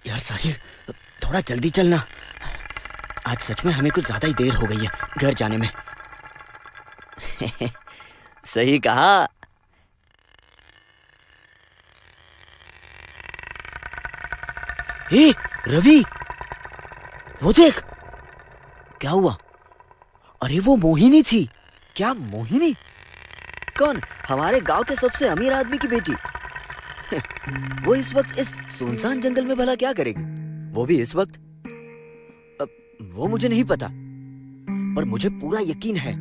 यार साहिल, थोड़ा जल्दी चलना। आज सच में हमें कुछ ज्यादा ही देर हो गई है घर जाने में। सही कहा। ए, रवि, वो देख। क्या हुआ? अरे वो मोहिनी थी। क्या मोहिनी? कौन? हमारे गांव के सबसे अमीर आदमी की बेटी। वो इस वक्त इस सुनसान जंगल में भला क्या करेगी? वो भी इस वक्त? वो मुझे नहीं पता, पर मुझे पूरा यकीन है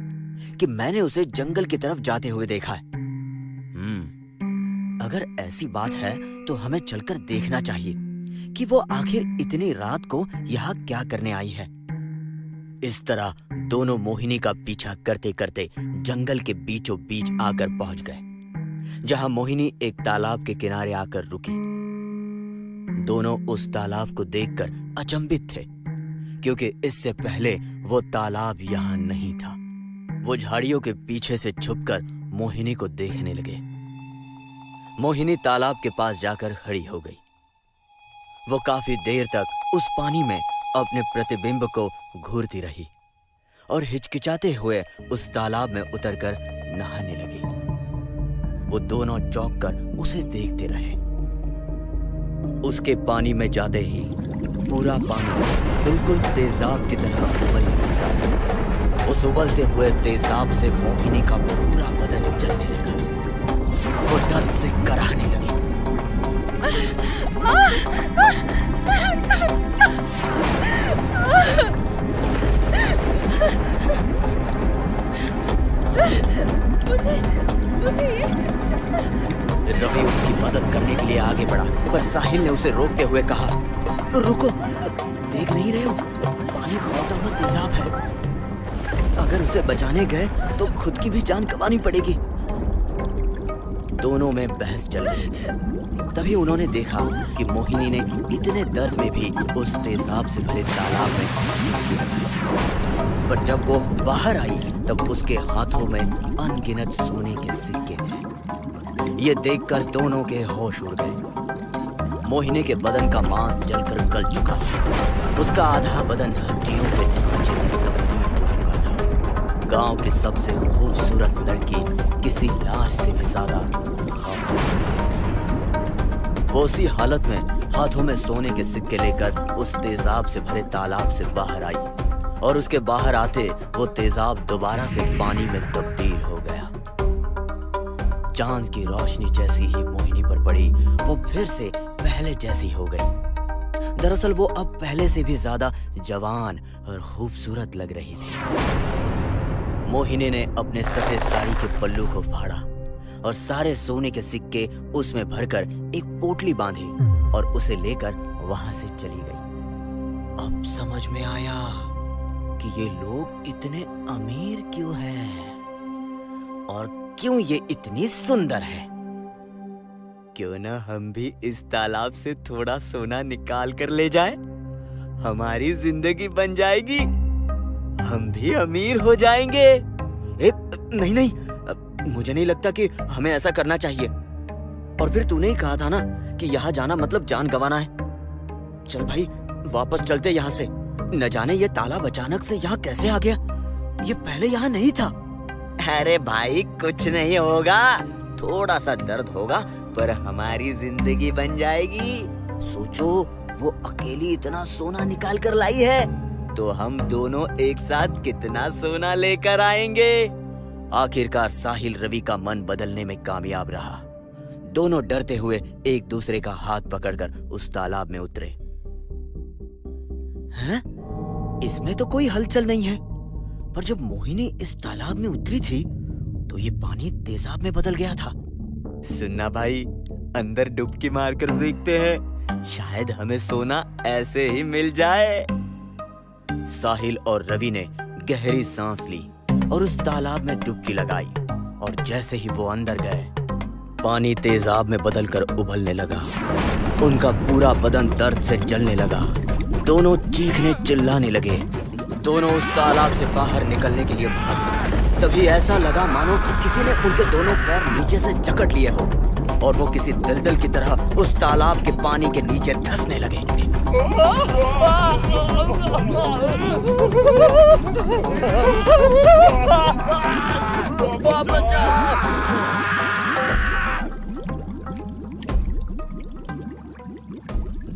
कि मैंने उसे जंगल की तरफ जाते हुए देखा है। अगर ऐसी बात है तो हमें चलकर देखना चाहिए कि वो आखिर इतनी रात को यहाँ क्या करने आई है। इस तरह दोनों मोहिनी का पीछा करते करते जंगल के बीचों बीच आकर पहुंच गए, जहां मोहिनी एक तालाब के किनारे आकर रुकी। दोनों उस तालाब को देखकर अचंभित थे, क्योंकि इससे पहले वो तालाब यहाँ नहीं था। वो झाड़ियों के पीछे से छुपकर मोहिनी को देखने लगे। मोहिनी तालाब के पास जाकर खड़ी हो गई। वो काफी देर तक उस पानी में अपने प्रतिबिंब को घूरती रही और हिचकिचाते हुए उस तालाब में उतरकर नहाने लगी। वो दोनों चौंक कर उसे देखते रहे। उसके पानी में जाते ही पूरा पानी बिल्कुल तेजाब की तरह उबलने लगा। उस उबलते हुए तेजाब से मोहिनी का पूरा बदन जलने लगा। वो दर्द से कराहने लगी। रवि उसकी मदद करने के लिए आगे बढ़ा, पर साहिल ने उसे रोकते हुए कहा, रुको, देख नहीं रहे हो? पानी खौलता हुआ तेजाब है। अगर उसे बचाने गए तो खुद की भी जान गंवानी पड़ेगी। दोनों में बहस चल रही थी। तभी उन्होंने देखा कि मोहिनी ने इतने दर्द में भी उस तेजाब से भरे तालाब में डुबकी लगाई। पर जब वो बाहर आई तब उसके हाथों में अनगिनत सोने के सिक्के थे। ये देखकर दोनों के होश उड़ गए। मोहिनी के बदन का मांस जलकर गल चुका था। उसका आधा बदन हड्डियों के ढांचे में तब्दील हो चुका था। गांव की सबसे खूबसूरत लड़की किसी लाश से भी ज्यादा वो उसी हालत में हाथों में सोने के सिक्के लेकर उस तेजाब से भरे तालाब से बाहर आई, और उसके बाहर आते वो तेजाब दोबारा से पानी में तब्दील हो गया। चांद की रोशनी जैसी ही मोहिनी पर पड़ी, वो फिर से पहले जैसी हो गई। दरअसल वो अब पहले से भी ज्यादा जवान और खूबसूरत लग रही थी। मोहिनी ने अपने सफेद साड़ी के पल्लू को फाड़ा और सारे सोने के सिक्के उसमें भरकर एक पोटली बांधी और उसे लेकर वहां से चली गई। अब समझ में आया कि ये लोग इतने अमीर क्यों हैं और क्यों ये इतनी सुंदर है। क्यों ना हम भी इस तालाब से थोड़ा सोना निकाल कर ले जाएं? हमारी जिंदगी बन जाएगी, हम भी अमीर हो जाएंगे। नहीं नहीं, मुझे नहीं लगता कि हमें ऐसा करना चाहिए। और फिर तूने ही कहा था ना कि यहाँ जाना मतलब जान गंवाना है। चल भाई, वापस चलते यहाँ से। न जाने ये तालाब अचानक से यहाँ कैसे आ गया, ये पहले यहाँ नहीं था। अरे भाई, कुछ नहीं होगा, थोड़ा सा दर्द होगा, पर हमारी जिंदगी बन जाएगी। सोचो, वो अकेली इतना सोना निकाल कर लाई है, तो हम दोनों एक साथ कितना सोना लेकर आएंगे। आखिरकार साहिल रवि का मन बदलने में कामयाब रहा। दोनों डरते हुए एक दूसरे का हाथ पकड़कर उस तालाब में उतरे। हैं? इसमें तो कोई हलचल नहीं है, पर जब मोहिनी इस तालाब में उतरी थी तो ये पानी तेजाब में बदल गया था। सुनना भाई, अंदर डुबकी मारकर देखते हैं, शायद हमें सोना ऐसे ही मिल जाए। साहिल और रवि ने गहरी सांस ली और उस तालाब में डुबकी लगाई, और जैसे ही वो अंदर गए, पानी तेजाब में बदलकर उबलने लगा। उनका पूरा बदन दर्द से जलने लगा। दोनों चीखने चिल्लाने लगे। दोनों उस तालाब से बाहर निकलने के लिए भागे। तभी ऐसा लगा मानो किसी ने उनके दोनों पैर नीचे से जकड़ लिए हो और वो किसी दलदल की तरह उस तालाब के पानी के नीचे धंसने लगे।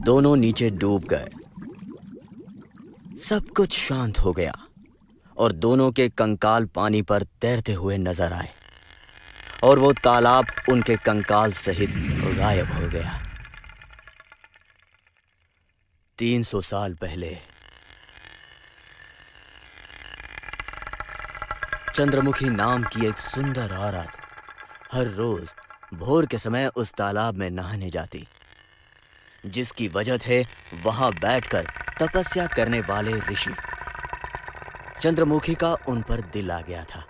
दोनों नीचे डूब गए। सब कुछ शांत हो गया और दोनों के कंकाल पानी पर तैरते हुए नजर आए और वो तालाब उनके कंकाल सहित गायब हो गया। 300 साल पहले चंद्रमुखी नाम की एक सुंदर औरत हर रोज भोर के समय उस तालाब में नहाने जाती, जिसकी वजह थे वहां बैठकर तपस्या करने वाले ऋषि। चंद्रमुखी का उन पर दिल आ गया था।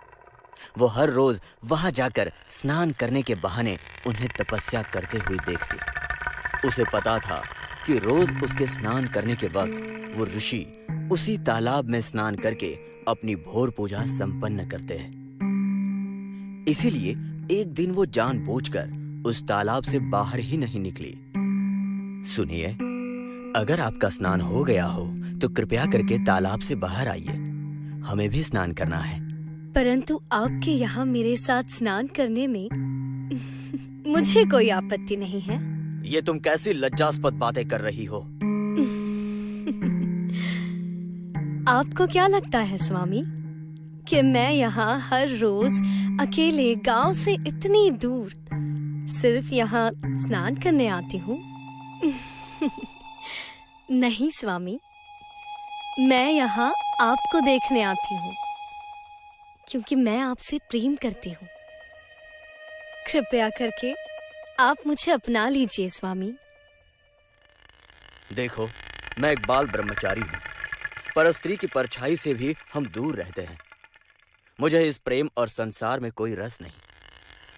वो हर रोज वहां जाकर स्नान करने के बहाने उन्हें तपस्या करते हुए देखती। उसे पता था कि रोज उसके स्नान करने के वक्त वो ऋषि उसी तालाब में स्नान करके अपनी भोर पूजा संपन्न करते हैं। इसीलिए एक दिन वो जानबूझकर उस तालाब से बाहर ही नहीं निकली। सुनिए, अगर आपका स्नान हो गया हो तो कृपया करके तालाब से बाहर आइए, हमें भी स्नान करना है। परंतु आपके यहाँ मेरे साथ स्नान करने में मुझे कोई आपत्ति नहीं है। ये तुम कैसी लज्जास्पद बातें कर रही हो? आपको क्या लगता है स्वामी कि मैं यहाँ हर रोज अकेले गांव से इतनी दूर सिर्फ यहाँ स्नान करने आती हूँ? नहीं स्वामी, मैं यहाँ आपको देखने आती हूँ क्योंकि मैं आपसे प्रेम करती हूँ। कृपया करके आप मुझे अपना लीजिए स्वामी। देखो, मैं एक बाल ब्रह्मचारी हूँ, पर स्त्री की परछाई से भी हम दूर रहते हैं। मुझे इस प्रेम और संसार में कोई रस नहीं।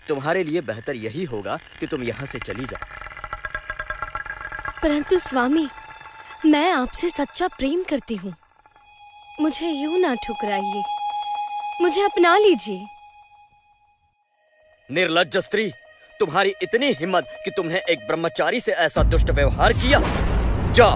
तुम्हारे लिए बेहतर यही होगा कि तुम यहाँ से चली जाओ। परंतु स्वामी, मैं आपसे सच्चा प्रेम करती हूँ, मुझे यूं ना ठुकराइए, मुझे अपना लीजिए। निर्लज्ज स्त्री, तुम्हारी इतनी हिम्मत कि तुमने एक ब्रह्मचारी से ऐसा दुष्ट व्यवहार किया? जा,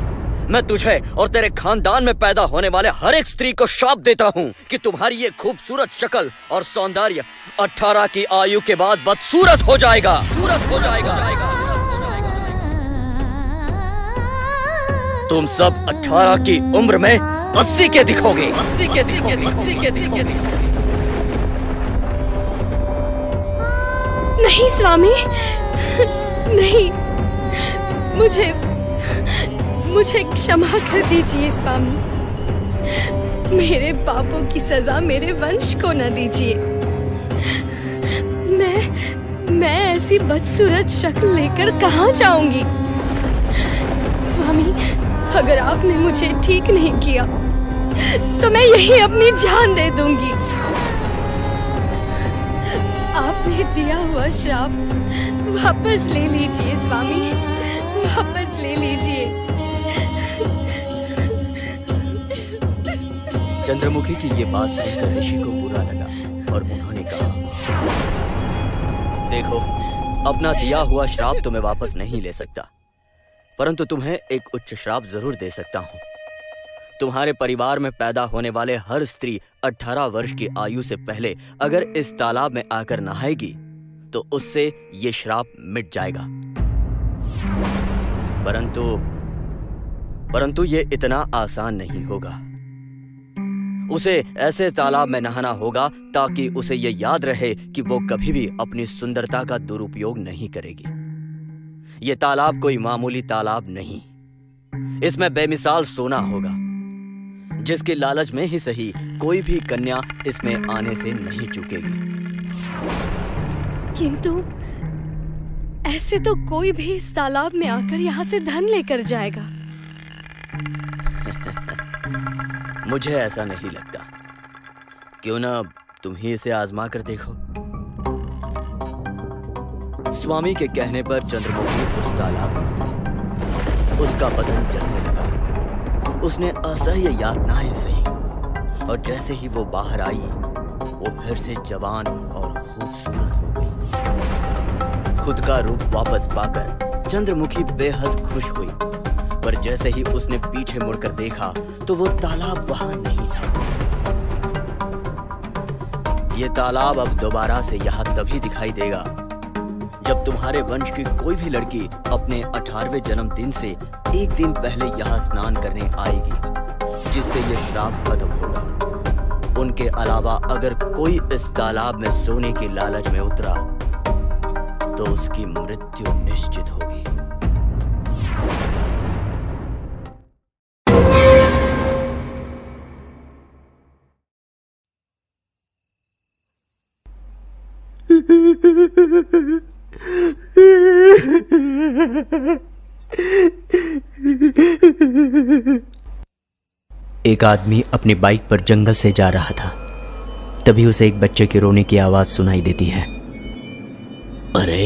मैं तुझे और तेरे खानदान में पैदा होने वाले हर एक स्त्री को शाप देता हूँ कि तुम्हारी ये खूबसूरत शक्ल और सौंदर्य 18 की आयु के बाद बदसूरत हो जाएगा। तुम सब 18 की उम्र में 80 के दिखोगे। नहीं स्वामी, नहीं, मुझे क्षमा कर दीजिए स्वामी। मेरे पापों की सजा मेरे वंश को न दीजिए। मैं ऐसी बदसूरत शक्ल लेकर कहाँ जाऊंगी? स्वामी, अगर आपने मुझे ठीक नहीं किया तो मैं यही अपनी जान दे दूंगी। आपने दिया हुआ श्राप वापस ले लीजिए स्वामी, वापस ले लीजिए। चंद्रमुखी की ये बात सुनकर ऋषि को बुरा लगा और उन्होंने कहा, देखो, अपना दिया हुआ श्राप तुम्हें वापस नहीं ले सकता, परंतु तुम्हें एक उच्च श्राप जरूर दे सकता हूँ। तुम्हारे परिवार में पैदा होने वाले हर स्त्री 18 वर्ष की आयु से पहले अगर इस तालाब में आकर नहाएगी तो उससे ये श्राप मिट जाएगा। परंतु ये इतना आसान नहीं होगा। उसे ऐसे तालाब में नहाना होगा ताकि उसे ये याद रहे कि वो कभी भी अपनी सुंदरता का दुरुपयोग नहीं करेगी। ये तालाब कोई मामूली तालाब नहीं, इसमें बेमिसाल सोना होगा, जिसके लालच में ही सही कोई भी कन्या इसमें आने से नहीं चूकेगी। किंतु ऐसे तो कोई भी इस तालाब में आकर यहाँ से धन लेकर जाएगा। मुझे ऐसा नहीं लगता। क्यों ना तुम ही इसे आजमा कर देखो। स्वामी के कहने पर चंद्रमुखी उस तालाब में उतरी। उसका बदन जलने लगा। उसने असह्य यातनाएं सही और जैसे ही वो बाहर आई वो फिर से जवान और खूबसूरत हो गई। खुद का रूप वापस पाकर चंद्रमुखी बेहद खुश हुई, पर जैसे ही उसने पीछे मुड़कर देखा तो वो तालाब वहां नहीं था। ये तालाब अब दोबारा से यहाँ तभी दिखाई देगा जब तुम्हारे वंश की कोई भी लड़की अपने 18वें जन्मदिन से एक दिन पहले यहाँ स्नान करने आएगी, जिससे ये श्राप खत्म होगा। उनके अलावा अगर कोई इस तालाब में सोने की लालच में उतरा तो उसकी मृत्यु निश्चित होगी। एक आदमी अपनी बाइक पर जंगल से जा रहा था। तभी उसे एक बच्चे के रोने की आवाज सुनाई देती है। अरे,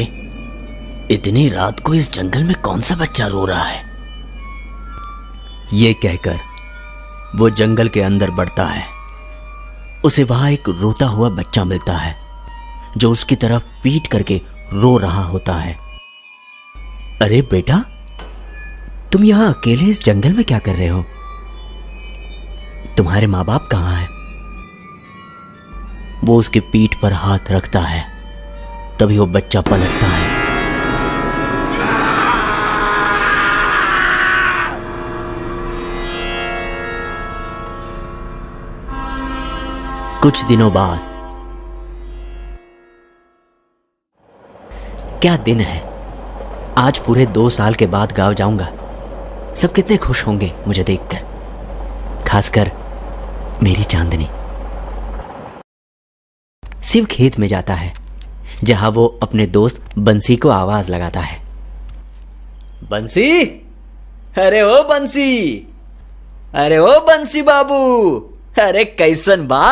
इतनी रात को इस जंगल में कौन सा बच्चा रो रहा है? ये कहकर वो जंगल के अंदर बढ़ता है। उसे वहां एक रोता हुआ बच्चा मिलता है जो उसकी तरफ पीट करके रो रहा होता है। अरे बेटा, तुम यहां अकेले इस जंगल में क्या कर रहे हो? तुम्हारे माँ बाप कहां हैं? वो उसकी पीठ पर हाथ रखता है। तभी वो बच्चा पलटता है। कुछ दिनों बाद, क्या दिन है, आज पूरे 2 साल के बाद गांव जाऊंगा। सब कितने खुश होंगे मुझे देखकर, खासकर मेरी चांदनी। शिव खेत में जाता है जहां वो अपने दोस्त बंसी को आवाज लगाता है। बंसी, अरे ओ बंसी, अरे ओ बंसी बाबू, अरे कैसन बा?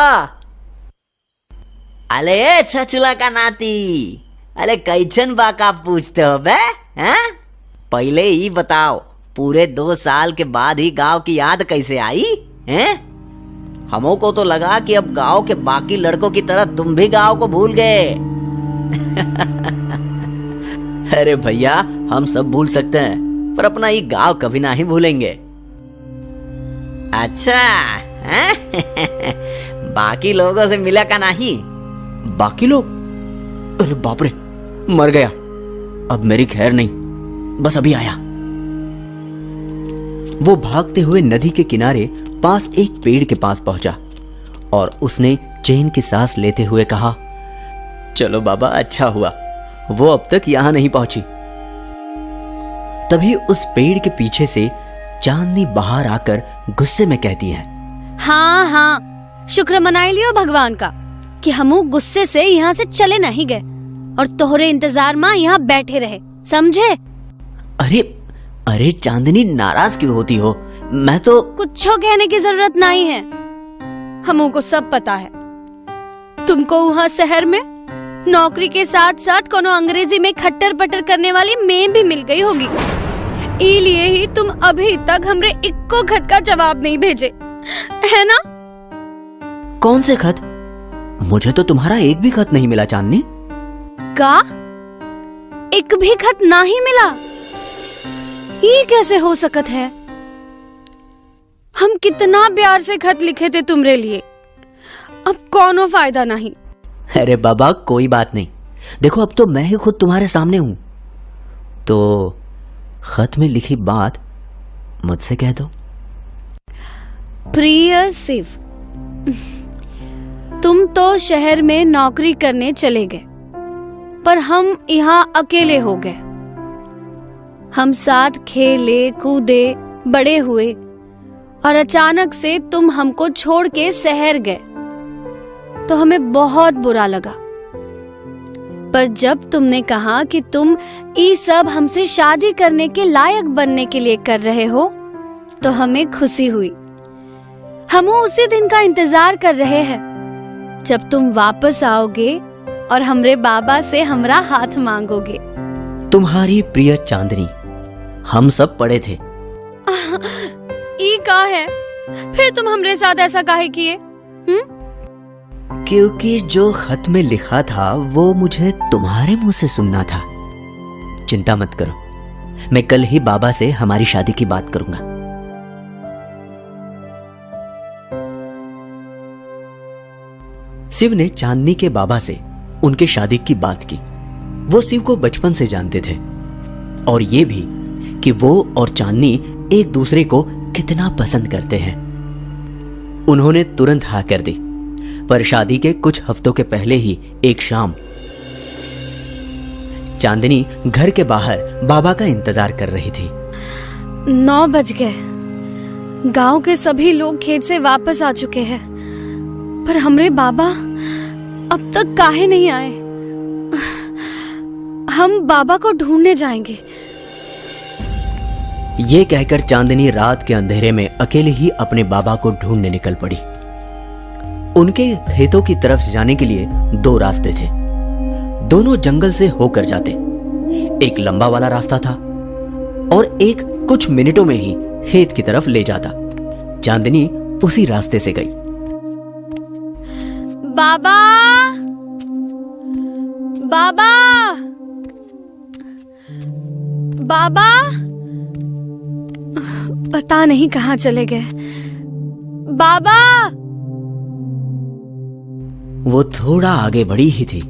अले छचुला का नाती, अरे कैसन बा का पूछते हो बे? हैं? पहले ही बताओ, पूरे 2 साल के बाद ही गांव की याद कैसे आई? हैं? हमों को तो लगा कि अब गांव के बाकी लड़कों की तरह तुम भी गांव को भूल गए। अरे भैया, हम सब भूल सकते हैं, पर अपना ये गांव कभी ना ही भूलेंगे। अच्छा, हैं? बाकी लोगों से मिला का नहीं? बाकी लोग? अरे बाप रे, मर गया। अब मेरी खैर नहीं, बस अभी आया। वो भागते हुए नदी के किनारे पास एक पेड़ के पास पहुंचा और उसने चैन की सांस लेते हुए कहा, चलो बाबा, अच्छा हुआ वो अब तक यहां नहीं पहुंची। तभी उस पेड़ के पीछे से चांदनी बाहर आकर गुस्से में कहती है, हाँ हाँ, शुक्र मनाई लियो भगवान का कि हमू गुस्से से यहाँ से चले नहीं गए और तोहरे इंतजार में यहाँ बैठे रहे, समझे? अरे अरे चांदनी, नाराज क्यों होती हो? मैं तो कुछो कहने की जरूरत नहीं है, हमू को सब पता है। तुमको वहाँ शहर में नौकरी के साथ साथ कोनो अंग्रेजी में खट्टर पटर करने वाली मेम भी मिल गई होगी। इसलिए ही तुम अभी तक हमरे इक्को खत का जवाब नहीं भेजे, है ना? कौन से खत? मुझे तो तुम्हारा एक भी खत नहीं मिला चांदनी। का? एक भी खत नहीं मिला? ये कैसे हो सकत है? हम कितना प्यार से खत लिखे थे तुमरे लिए, अब कोनो फायदा नहीं। अरे बाबा, कोई बात नहीं। देखो, अब तो मैं ही खुद तुम्हारे सामने हूं, तो खत में लिखी बात मुझसे कह दो। प्रिय शिव, तुम तो शहर में नौकरी करने चले गए, पर हम यहाँ अकेले हो गए। हम साथ खेले कूदे बड़े हुए और अचानक से तुम हमको छोड़ के शहर गए, तो हमें बहुत बुरा लगा। पर जब तुमने कहा कि तुम ये सब हमसे शादी करने के लायक बनने के लिए कर रहे हो, तो हमें खुशी हुई। हम उसी दिन का इंतजार कर रहे हैं जब तुम वापस आओगे और हमरे बाबा से हमरा हाथ मांगोगे। तुम्हारी प्रिय चांदनी, हम सब पढ़े थे। ई का है? फिर तुम हमरे साथ ऐसा काहे किए? क्योंकि जो खत में लिखा था वो मुझे तुम्हारे मुंह से सुनना था। चिंता मत करो, मैं कल ही बाबा से हमारी शादी की बात करूंगा। शिव ने चांदनी के बाबा से उनके शादी की बात की। वो शिव को बचपन से जानते थे और ये भी कि वो और चांदनी एक दूसरे को कितना पसंद करते हैं। उन्होंने तुरंत हाँ कर दी, पर शादी के कुछ हफ्तों के पहले ही एक शाम चांदनी घर के बाहर बाबा का इंतजार कर रही थी। 9 बज गए। गांव के सभी लोग खेत से वापस आ चुके हैं, पर हमरे बाबा अब तक काहे नहीं आए। हम बाबा को ढूंढने जाएंगे। ये कहकर चांदनी रात के अंधेरे में अकेले ही अपने बाबा को ढूंढने निकल पड़ी। उनके खेतों की तरफ जाने के लिए 2 रास्ते थे। दोनों जंगल से होकर जाते। एक लंबा वाला रास्ता था और एक कुछ मिनटों में ही खेत की तरफ ले जाता। चांदनी उसी रास्ते से गई। बाबा, बाबा, बाबा, पता नहीं कहाँ चले गए। बाबा। वो थोड़ा आगे बढ़ी ही थी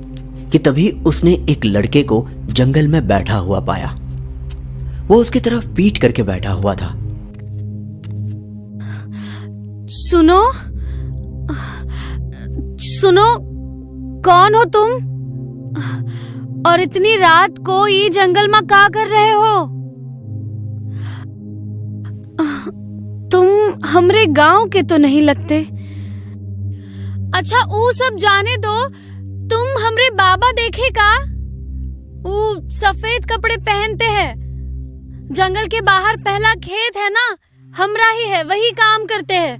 कि तभी उसने एक लड़के को जंगल में बैठा हुआ पाया। वो उसकी तरफ पीठ करके बैठा हुआ था। सुनो, सुनो, कौन हो तुम? और इतनी रात को ये जंगल में क्या कर रहे हो? तुम हमरे गांव के तो नहीं लगते। अच्छा, वो सब जाने दो। तुम हमरे बाबा देखे का? वो सफेद कपड़े पहनते हैं। जंगल के बाहर पहला खेत है ना, हमरा ही है, वही काम करते हैं।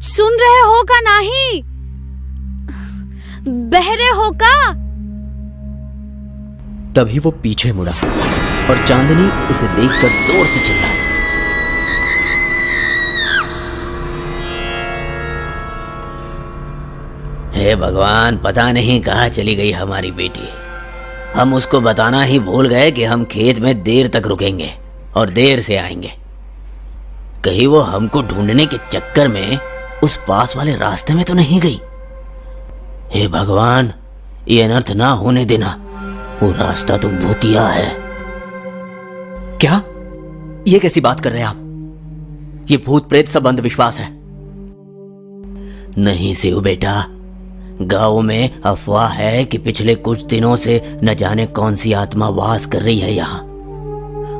सुन रहे हो का नहीं? बहरे हो का? तभी वो पीछे मुड़ा और चांदनी उसे देखकर जोर से चिल्लाई। हे भगवान, पता नहीं कहाँ चली गई हमारी बेटी। हम उसको बताना ही भूल गए कि हम खेत में देर तक रुकेंगे और देर से आएंगे। कहीं वो हमको ढूंढने के चक्कर में उस पास वाले रास्ते में तो नहीं गई। हे भगवान, ये अनर्थ ना होने देना। वो रास्ता तो भूतिया है। क्या? ये कैसी बात कर रहे हैं आप? ये भूत प्रेत सब अंधविश्वास है। नहीं शिव बेटा, गांव में अफवाह है कि पिछले कुछ दिनों से न जाने कौन सी आत्मा वास कर रही है यहाँ।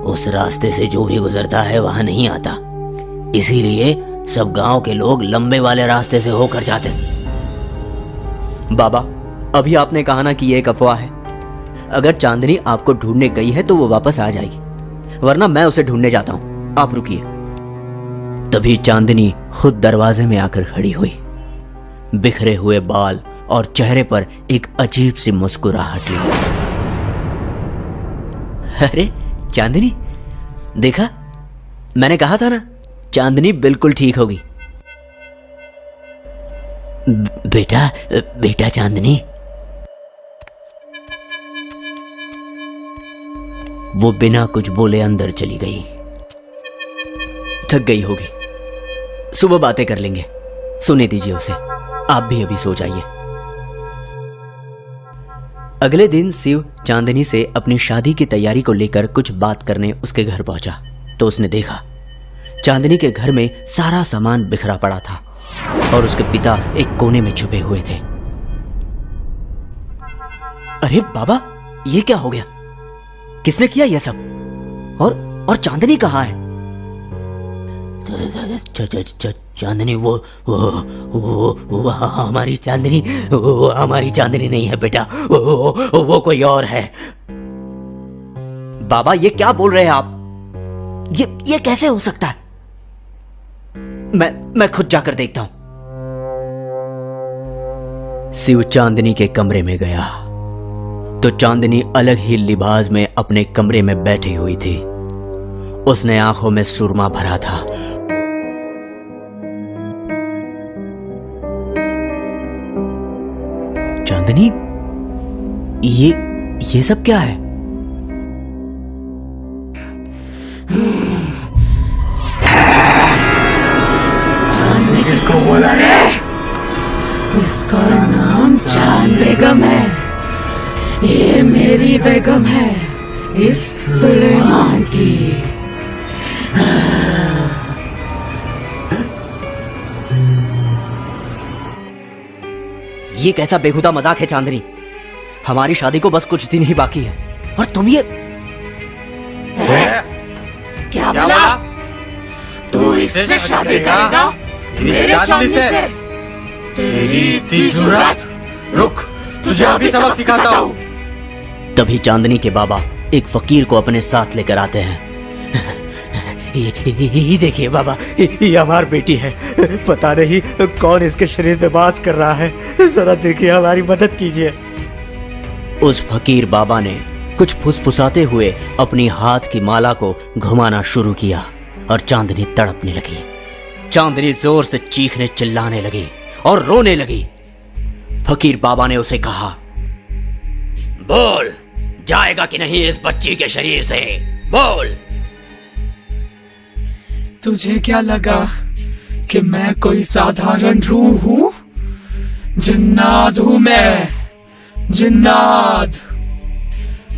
उस रास्ते से जो भी गुजरता है वहां नहीं आता, इसीलिए सब गांव के लोग लंबे वाले रास्ते से होकर जाते। बाबा, अभी आपने कहा ना कि ये एक अफवाह है। अगर चांदनी आपको ढूंढने गई है तो वो वापस आ जाएगी, वरना मैं उसे ढूंढने जाता हूं। आप रुकिए। तभी चांदनी खुद दरवाजे में आकर खड़ी हुई। बिखरे हुए बाल और चेहरे पर एक अजीब सी मुस्कुराहट ली। अरे चांदनी, देखा, मैंने कहा था ना, चांदनी बिल्कुल ठीक होगी। बेटा, बेटा चांदनी। वो बिना कुछ बोले अंदर चली गई। थक गई होगी, सुबह बातें कर लेंगे। सुने दीजिए उसे, आप भी अभी सो जाइए। अगले दिन शिव चांदनी से अपनी शादी की तैयारी को लेकर कुछ बात करने उसके घर पहुंचा तो उसने देखा चांदनी के घर में सारा सामान बिखरा पड़ा था और उसके पिता एक कोने में छुपे हुए थे। अरे बाबा, ये क्या हो गया? किसने किया यह सब? और चांदनी कहाँ है? चांदनी वो हमारी चांदनी, वो हमारी चांदनी नहीं है बेटा, वो कोई और है। बाबा, ये क्या बोल रहे हैं आप? ये कैसे हो सकता है? मैं खुद जाकर देखता हूं। शिव चांदनी के कमरे में गया तो चांदनी अलग ही लिबास में अपने कमरे में बैठी हुई थी। उसने आंखों में सुरमा भरा था। चांदनी, ये सब क्या है? किसको बोला रे? इसका नाम चांद बेगम है। ये मेरी बेगम है, इस सुलेमान की। ये कैसा बेहुदा मजाक है चांदनी? हमारी शादी को बस कुछ दिन ही बाकी है और तुम ये क्या बोला? तू इससे शादी करेगा? मेरे चांदनी से? तेरी इतनी जुर्रत? रुक, तुझे अभी सबक सिखाता हूँ। तभी चांदनी के बाबा एक फकीर को अपने साथ लेकर आते हैं। ये देखिए बाबा, ये हमारी बेटी है। पता नहीं कौन इसके शरीर में वास कर रहा है। जरा देखिए, हमारी मदद कीजिए। उस फकीर बाबा ने कुछ फुसफुसाते हुए अपनी हाथ की माला को घुमाना शुरू किया और चांदनी तड़पने लगी। चांदनी जोर से चीखने चिल्लाने लगी और रोने लगी। फकीर बाबा ने उसे कहा, बोल, जाएगा कि नहीं इस बच्ची के शरीर से? बोल। तुझे क्या लगा कि मैं कोई साधारण रूह हूँ? जिन्नात हूँ मैं, जिन्नात।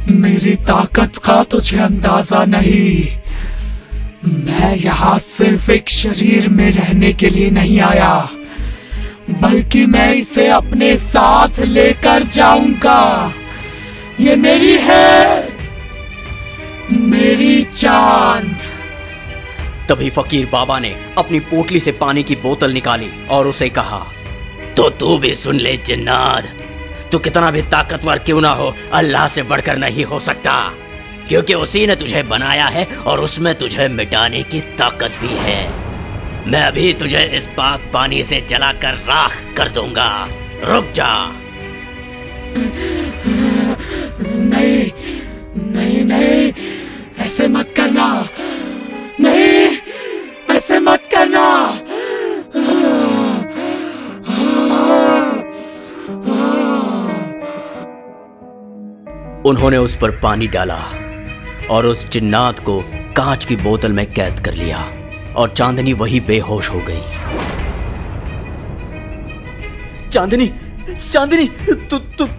मेरी ताकत का तुझे अंदाजा नहीं। मैं यहाँ सिर्फ एक शरीर में रहने के लिए नहीं आया, बल्कि मैं इसे अपने साथ लेकर जाऊंगा। ये मेरी है, मेरी चांद। तभी फकीर बाबा ने अपनी पोटली से पानी की बोतल निकाली और उसे कहा, तो तू भी सुन ले जिन्नात, तू कितना भी ताकतवर क्यों ना हो, अल्लाह से बढ़कर नहीं हो सकता, क्योंकि उसी ने तुझे बनाया है और उसमें तुझे मिटाने की ताकत भी है। मैं अभी तुझे इस पाक पानी से जलाकर राख कर दूंगा। रुक जा। नहीं नहीं नहीं, ऐसे मत करना। नहीं, ऐसे मत करना। उन्होंने उस पर पानी डाला और उस जिन्नात को कांच की बोतल में कैद कर लिया और चांदनी वही बेहोश हो गई। चांदनी, चांदनी,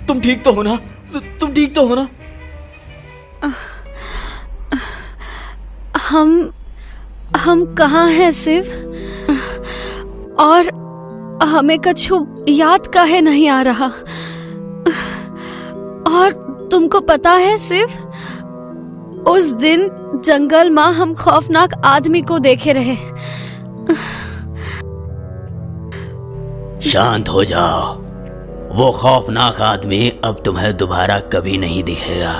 तुम ठीक तो हो ना? तुम ठीक तो हो ना? हम कहाँ हैं शिव? और हमें कछु याद काहे नहीं आ रहा? और तुमको पता है शिव, उस दिन जंगल में हम खौफनाक आदमी को देखे रहे। शांत हो जाओ, वो खौफनाक आदमी अब तुम्हें दोबारा कभी नहीं दिखेगा।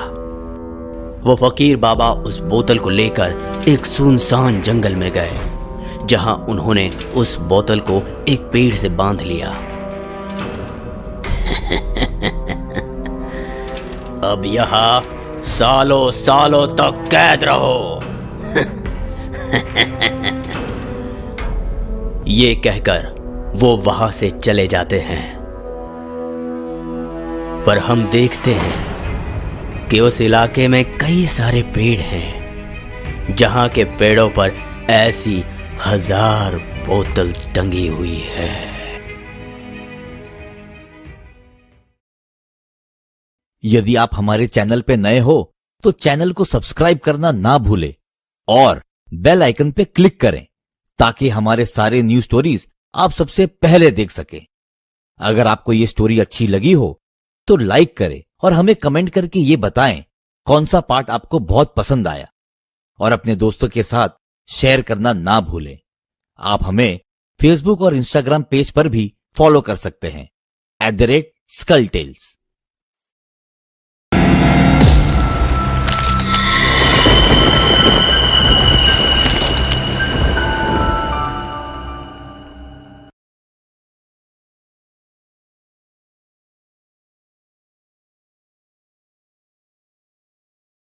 वो फकीर बाबा उस बोतल को लेकर एक सुनसान जंगल में गए, जहां उन्होंने उस बोतल को एक पेड़ से बांध लिया। अब यहाँ सालों सालों तक कैद रहो। ये कहकर वो वहां से चले जाते हैं। पर हम देखते हैं कि उस इलाके में कई सारे पेड़ हैं, जहां के पेड़ों पर ऐसी 1000 बोतल टंगी हुई है। यदि आप हमारे चैनल पे नए हो तो चैनल को सब्सक्राइब करना ना भूलें और बेल आइकन पे क्लिक करें, ताकि हमारे सारे न्यू स्टोरीज आप सबसे पहले देख सकें। अगर आपको ये स्टोरी अच्छी लगी हो तो लाइक करें और हमें कमेंट करके ये बताएं कौन सा पार्ट आपको बहुत पसंद आया, और अपने दोस्तों के साथ शेयर करना ना भूलें। आप हमें फेसबुक और इंस्टाग्राम पेज पर भी फॉलो कर सकते हैं @SkullTales।